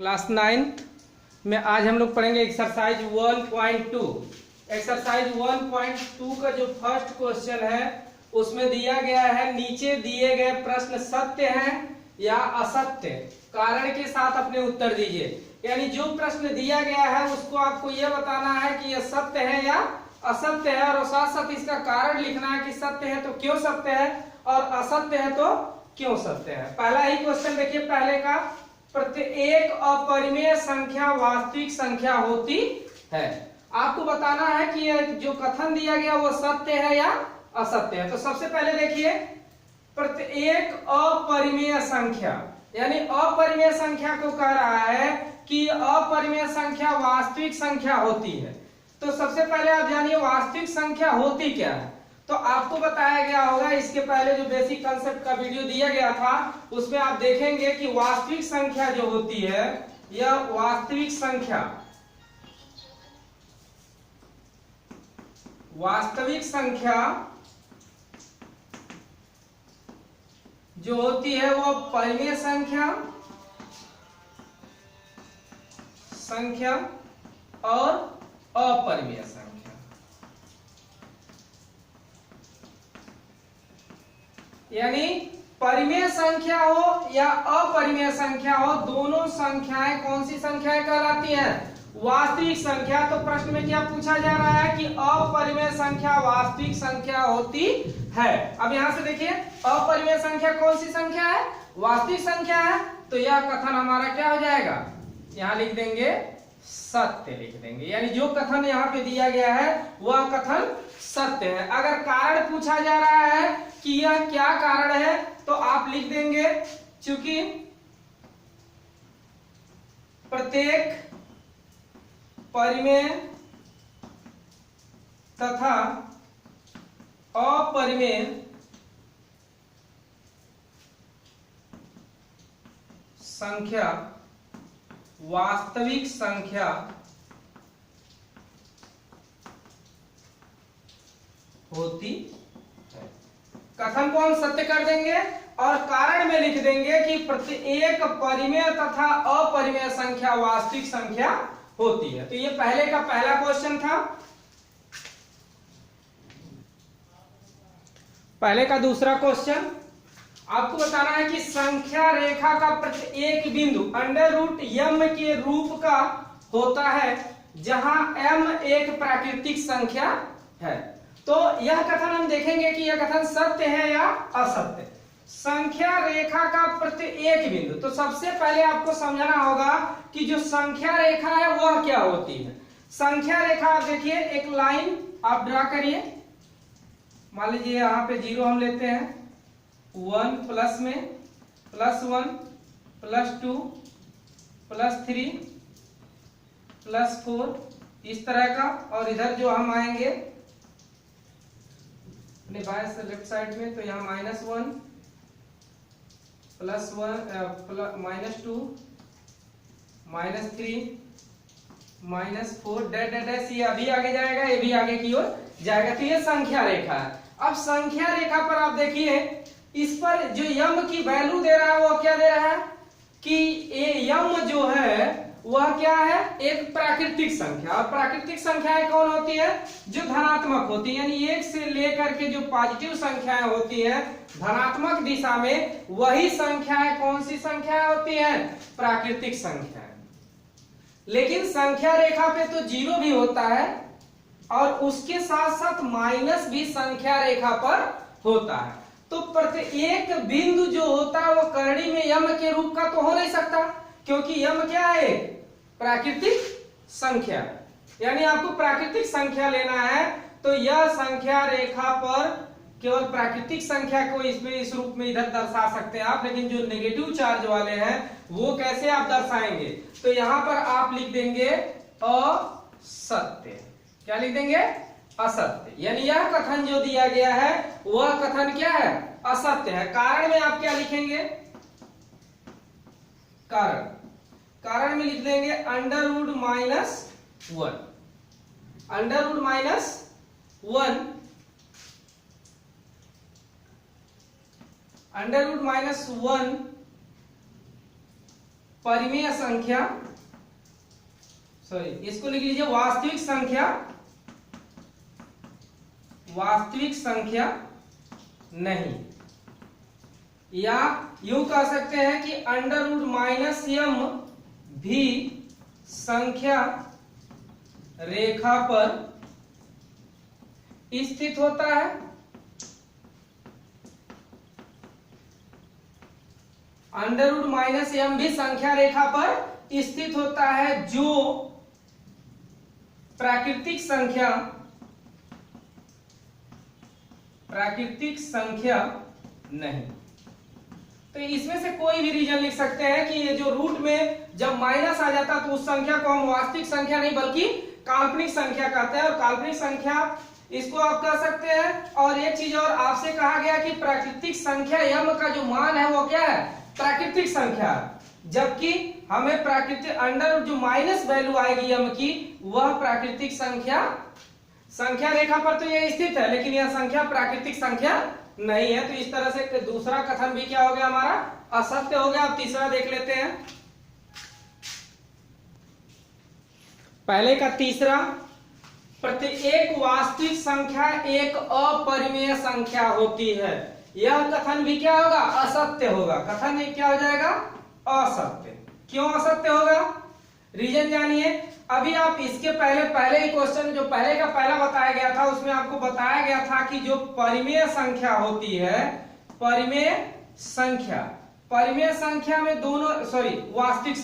Class 9th में आज हम लोग पढ़ेंगे एक्सरसाइज 1.2। एक्सरसाइज 1.2 का जो फर्स्ट क्वेश्चन है उसमें दिया गया है नीचे दिए गए प्रश्न सत्य हैं या असत्य, कारण के साथ अपने उत्तर दीजिए। यानी जो प्रश्न दिया गया है उसको आपको यह बताना है कि यह सत्य है या असत्य है, और साथ साथ इसका कारण लिखना है कि सत्य है तो क्यों सत्य है और असत्य है तो क्यों सत्य है। पहला ही क्वेश्चन देखिए, पहले का, प्रत्येक अपरिमेय संख्या वास्तविक संख्या होती है। आपको बताना है कि यह जो कथन दिया गया वो सत्य है या असत्य है। तो सबसे पहले देखिए, प्रत्येक अपरिमेय संख्या, यानी अपरिमेय संख्या को कह रहा है कि अपरिमेय संख्या वास्तविक संख्या होती है। तो सबसे पहले आप जानिए वास्तविक संख्या होती क्या है। तो आपको बताया गया होगा, इसके पहले जो बेसिक कंसेप्ट का वीडियो दिया गया था उसमें आप देखेंगे कि वास्तविक संख्या जो होती है यह वास्तविक संख्या जो होती है वो परिमेय संख्या और अपरिमेय संख्या। यानी परिमेय संख्या हो या अपरिमेय संख्या हो, दोनों संख्याएं कौन सी संख्याएं कहलाती हैं? वास्तविक संख्या। तो प्रश्न में क्या पूछा जा रहा है कि अपरिमेय संख्या वास्तविक संख्या होती है। अब यहां से देखिए, अपरिमेय संख्या कौन सी संख्या है? वास्तविक संख्या है। तो यह कथन हमारा क्या हो जाएगा? यहां लिख देंगे सत्य, लिख देंगे। यानी जो कथन यहाँ पे दिया गया है वह कथन सत्य है। अगर कारण पूछा जा रहा है कि यह क्या कारण है तो आप लिख देंगे, चूंकि प्रत्येक परिमेय तथा अपरिमेय संख्या वास्तविक संख्या होती है। कथन को हम सत्य कर देंगे और कारण में लिख देंगे कि प्रत्येक परिमेय तथा अपरिमेय संख्या वास्तविक संख्या होती है। तो ये पहले का पहला क्वेश्चन था। पहले का दूसरा क्वेश्चन, आपको बताना है कि संख्या रेखा का प्रत्येक बिंदु अंडर रूट m के रूप का होता है जहां m एक प्राकृतिक संख्या है। तो यह कथन हम देखेंगे कि यह कथन सत्य है या असत्य। संख्या रेखा का प्रत्येक बिंदु, तो सबसे पहले आपको समझना होगा कि जो संख्या रेखा है वह क्या होती है। संख्या रेखा आप देखिए, एक लाइन आप ड्रा करिए। मान लीजिए यहां पे 0 हम लेते हैं, 1 प्लस में +1 +2 +3 +4 इस तरह का, और इधर जो हम आएंगे अपने बाएं से लेफ्ट साइड में तो यहाँ -1 +1 -2 -3 -4 डैश, ये अभी आगे जाएगा, ये भी आगे की ओर जाएगा। तो ये संख्या रेखा है। अब संख्या रेखा पर आप देखिए, इस पर जो यम की वैल्यू दे रहा है वो क्या दे रहा है कि ये यम जो है वह क्या है? एक प्राकृतिक संख्या। और प्राकृतिक संख्याएं कौन होती है? जो धनात्मक होती है। यानी 1 से लेकर के जो पॉजिटिव संख्याएं होती है धनात्मक दिशा में, वही संख्याएं कौन सी संख्याएं होती है? प्राकृतिक संख्याएं। लेकिन संख्या रेखा पे तो 0 भी होता है और उसके साथ साथ माइनस भी संख्या रेखा पर होता है। तो प्रत्येक बिंदु जो होता है वो करणी में यम के रूप का तो हो नहीं सकता, क्योंकि यम क्या है? प्राकृतिक संख्या। यानी आपको प्राकृतिक संख्या लेना है तो यह संख्या रेखा पर केवल प्राकृतिक संख्या को इसमें इस रूप में इधर दर्शा सकते हैं आप, लेकिन जो नेगेटिव चार्ज वाले हैं वो कैसे आप दर्शाएंगे? तो यहां पर आप लिख देंगे असत्य। क्या लिख देंगे? असत्य। यानी यह कथन जो दिया गया है वह कथन क्या है? असत्य है। कारण में आप क्या लिखेंगे? कारण में लिख देंगे √-1 √-1 √-1 परिमेय संख्या, सॉरी इसको लिख लीजिए वास्तविक संख्या, वास्तविक संख्या नहीं, या यूं कह सकते हैं कि अंडर रूट माइनस m भी संख्या रेखा पर स्थित होता है। अंडर रूट माइनस m भी संख्या रेखा पर स्थित होता है जो प्राकृतिक संख्या नहीं। तो इसमें से कोई भी रीजन लिख सकते हैं कि ये जो रूट में जब माइनस आ जाता तो उस संख्या को हम वास्तविक संख्या नहीं बल्कि काल्पनिक संख्या कहते हैं, और काल्पनिक संख्या इसको आप कह सकते हैं। और एक चीज और आपसे कहा गया कि प्राकृतिक संख्या m का जो मान है वो क्या है, प्राकृतिक संख्या, जबकि हमें प्राकृतिक अंडर जो माइनस वैल्यू आएगी m की वह प्राकृतिक संख्या रेखा पर तो ये स्थित है, लेकिन यह संख्या प्राकृतिक संख्या नहीं है। तो इस तरह से दूसरा कथन भी क्या हो गया, हमारा असत्य हो गया। अब तीसरा देख लेते हैं। पहले का तीसरा, प्रत्येक वास्तविक संख्या एक अपरिमेय संख्या होती है। यह कथन भी क्या होगा, असत्य होगा। कथन ये क्या हो जाएगा, असत्य। क्यों असत्य होगा, रीजन जानिए। अभी आप इसके पहले ही क्वेश्चन जो पहले का पहला बताया गया था उसमें आपको बताया गया था कि जो परिमेय संख्या होती है, परिमेय संख्या में दोनों, सॉरी वास्तविक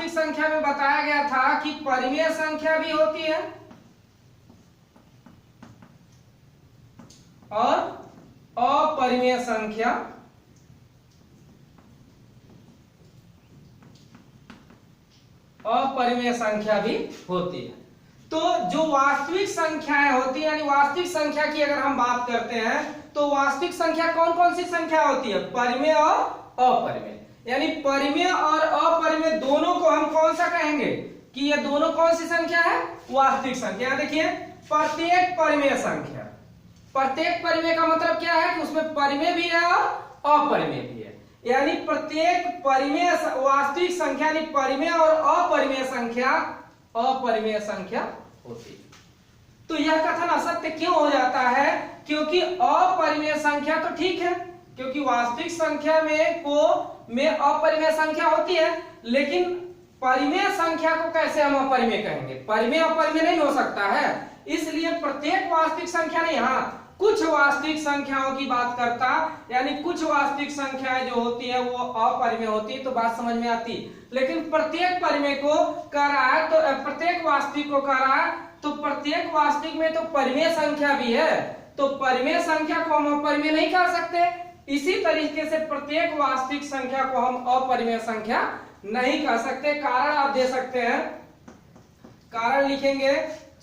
संख्या में बताया गया था कि परिमेय संख्या भी होती है और अपरिमेय संख्या भी होती है। तो जो वास्तविक संख्याएं होती है, यानी वास्तविक संख्या की अगर हम बात करते हैं तो वास्तविक संख्या कौन कौन सी संख्या होती है, परिमेय और अपरिमेय। यानी परिमेय और अपरिमेय दोनों को हम कौन सा कहेंगे कि ये दोनों कौन सी संख्या है, वास्तविक संख्या। देखिए प्रत्येक परिमेय का मतलब क्या है कि उसमें परिमेय भी है और अपरिमेय भी है। यानी प्रत्येक परिमेय वास्तविक संख्या यानी परिमेय और अपरिमेय संख्या होती है। तो यह कथन असत्य क्यों हो जाता है, क्योंकि अपरिमेय संख्या तो ठीक है, क्योंकि वास्तविक संख्या में अपरिमेय संख्या होती है, लेकिन परिमेय संख्या को कैसे हम अपरिमेय कहेंगे, परिमेय अपरिमेय नहीं हो सकता है। इसलिए प्रत्येक वास्तविक संख्या नहीं, हाँ कुछ वास्तविक संख्याओं की बात करता, यानी कुछ वास्तविक संख्याएं जो होती है वो अपरिमेय होती है, तो बात समझ में आती। लेकिन प्रत्येक परिमेय को कह रहा है, तो प्रत्येक वास्तविक को कह रहा है, तो प्रत्येक वास्तविक में तो परिमेय संख्या भी है, तो परिमेय संख्या को हम अपरिमेय नहीं कह सकते। इसी तरीके से प्रत्येक वास्तविक संख्या को हम अपरिमेय संख्या नहीं कह सकते। कारण आप दे सकते हैं, कारण लिखेंगे,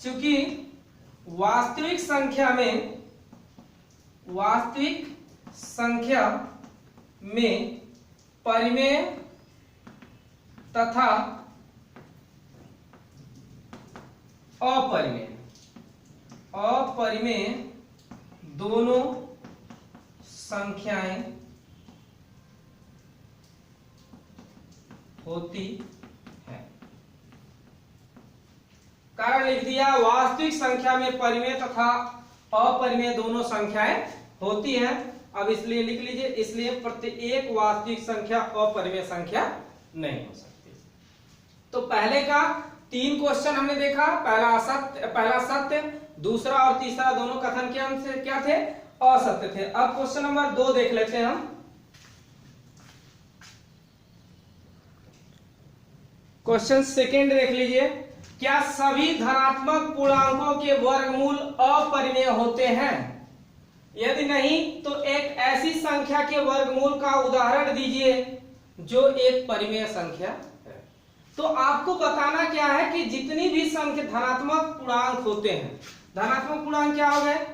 चूंकि वास्तविक संख्या में परिमेय तथा अपरिमेय दोनों संख्याएं होती है। कारण लिख दिया, वास्तविक संख्या में परिमेय तथा अपरिमेय दोनों संख्याएं होती हैं। अब इसलिए लिख लीजिए, इसलिए प्रत्येक वास्तविक संख्या अपरिमेय संख्या नहीं हो सकती। तो पहले का 3 क्वेश्चन हमने देखा, पहला सत्य, दूसरा और तीसरा दोनों कथन के हमसे क्या थे, असत्य थे। अब क्वेश्चन नंबर 2 देख लेते हैं हम। क्वेश्चन सेकंड देख लीजिए, क्या सभी धनात्मक पूर्णांकों के वर्गमूल अपरिमेय होते हैं? यदि नहीं तो एक ऐसी संख्या के वर्गमूल का उदाहरण दीजिए जो एक परिमेय संख्या है। तो आपको बताना क्या है कि जितनी भी संख्या धनात्मक पूर्णांक होते हैं, धनात्मक पूर्णांक क्या हो गए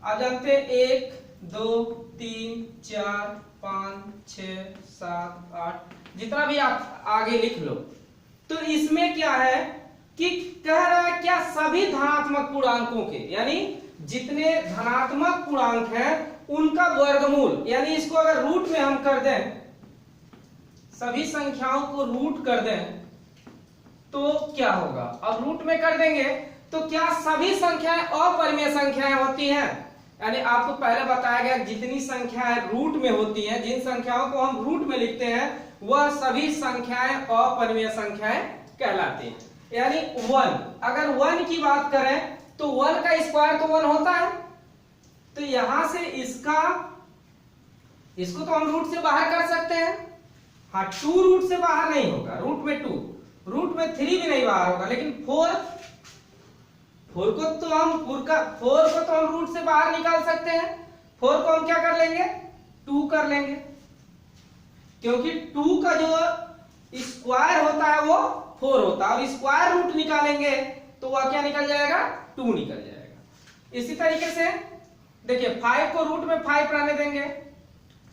आप जानते हैं, 1 2 3 4 5 6 7 8, जितना भी आप आगे लिख लो। तो इसमें क्या है कि कह रहा है क्या सभी धनात्मक पूर्णांकों के, यानी जितने धनात्मक पूर्णांक हैं उनका वर्गमूल, यानी इसको अगर रूट में हम कर दें, सभी संख्याओं को रूट कर दें तो क्या होगा। अब रूट में कर देंगे तो क्या सभी संख्याएं अपरिमेय संख्याएं होती हैं, यानी आपको पहले बताया गया जितनी संख्याएं रूट में होती हैं, जिन संख्याओं को हम रूट में लिखते हैं वह सभी संख्याएं अपरिमेय संख्याएं कहलाती हैं। यानी 1, अगर 1 की बात करें तो 1 का स्क्वायर तो 1 होता है, तो यहां से इसको तो हम रूट से बाहर कर सकते हैं। हाँ, 2 रूट से बाहर नहीं होगा, रूट में 2, रूट में 3 भी नहीं बाहर होगा, लेकिन 4 को तो हम रूट से बाहर निकाल सकते हैं। 4 को हम क्या कर लेंगे, 2 कर लेंगे, क्योंकि 2 का जो स्क्वायर होता है वो 4 होता है, और स्क्वायर रूट निकालेंगे तो वह क्या निकल जाएगा, 2 निकल जाएगा। इसी तरीके से देखिए 5 को रूट में 5 रहने देंगे,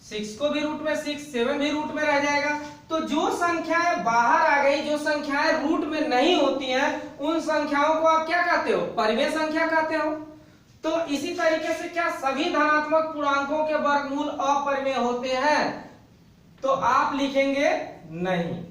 6 को भी रूट में 6, 7 भी रूट में रह जाएगा। तो जो संख्याएं बाहर आ गई, जो संख्याएं रूट में नहीं होती हैं, उन संख्याओं को आप क्या कहते हो, परिमेय संख्या कहते हो। तो इसी तरीके से क्या सभी धनात्मक पूर्णांकों के वर्गमूल अपरिमेय होते हैं, तो आप लिखेंगे नहीं।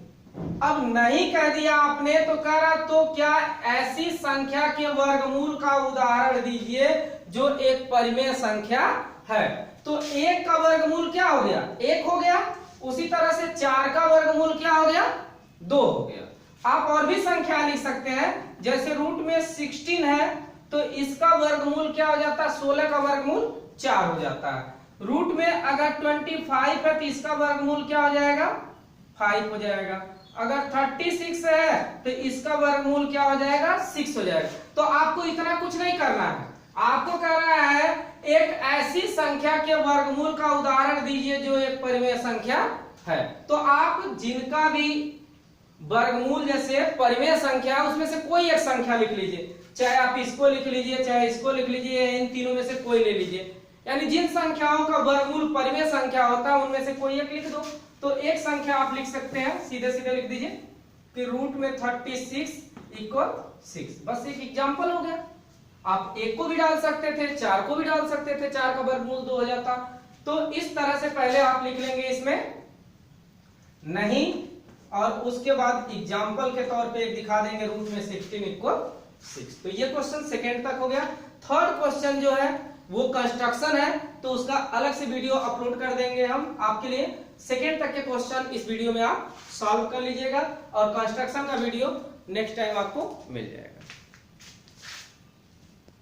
अब नहीं कह दिया आपने तो कह रहा तो क्या ऐसी संख्या के वर्गमूल का उदाहरण दीजिए जो एक परिमेय संख्या है। तो 1 का वर्गमूल क्या हो गया, 1 हो गया। उसी तरह से 4 का वर्गमूल क्या हो गया, 2 हो गया। आप और भी संख्या लिख सकते हैं, जैसे रूट में 16 है तो इसका वर्गमूल क्या हो जाता है, 16 का वर्गमूल 4 हो जाता है। रूट में अगर 25 है तो इसका वर्गमूल क्या हो जाएगा, 5 हो जाएगा। अगर 36 है तो इसका वर्गमूल क्या हो जाएगा, 6 हो जाएगा। तो आपको इतना कुछ नहीं करना है, आपको करना है एक ऐसी संख्या के वर्गमूल का उदाहरण दीजिए जो एक परिमेय संख्या है। तो आप जिनका भी वर्गमूल जैसे परिमेय संख्या उसमें से कोई एक संख्या लिख लीजिए, चाहे आप इसको लिख लीजिए चाहे इसको लिख लीजिए, इन तीनों में से कोई ले लीजिए। यानी जिन संख्याओं का वर्गमूल परिमेय संख्या होता है उनमें से कोई एक लिख दो। तो एक संख्या आप लिख सकते हैं, सीधे सीधे लिख दीजिए कि रूट में 36 इक्वल 6। बस एक एग्जांपल हो गया। आप 1 को भी डाल सकते थे, 4 को भी डाल सकते थे, 4 का वर्गमूल 2 हो जाता। तो इस तरह से पहले आप लिख लेंगे इसमें नहीं, और उसके बाद एग्जांपल के तौर पे एक दिखा देंगे रूट में 16 इक्वल 6। तो ये क्वेश्चन सेकेंड तक हो गया। थर्ड क्वेश्चन जो है वो कंस्ट्रक्शन है, तो उसका अलग से वीडियो अपलोड कर देंगे हम आपके लिए। सेकेंड तक के क्वेश्चन इस वीडियो में आप सॉल्व कर लीजिएगा, और कंस्ट्रक्शन का वीडियो नेक्स्ट टाइम आपको मिल जाएगा।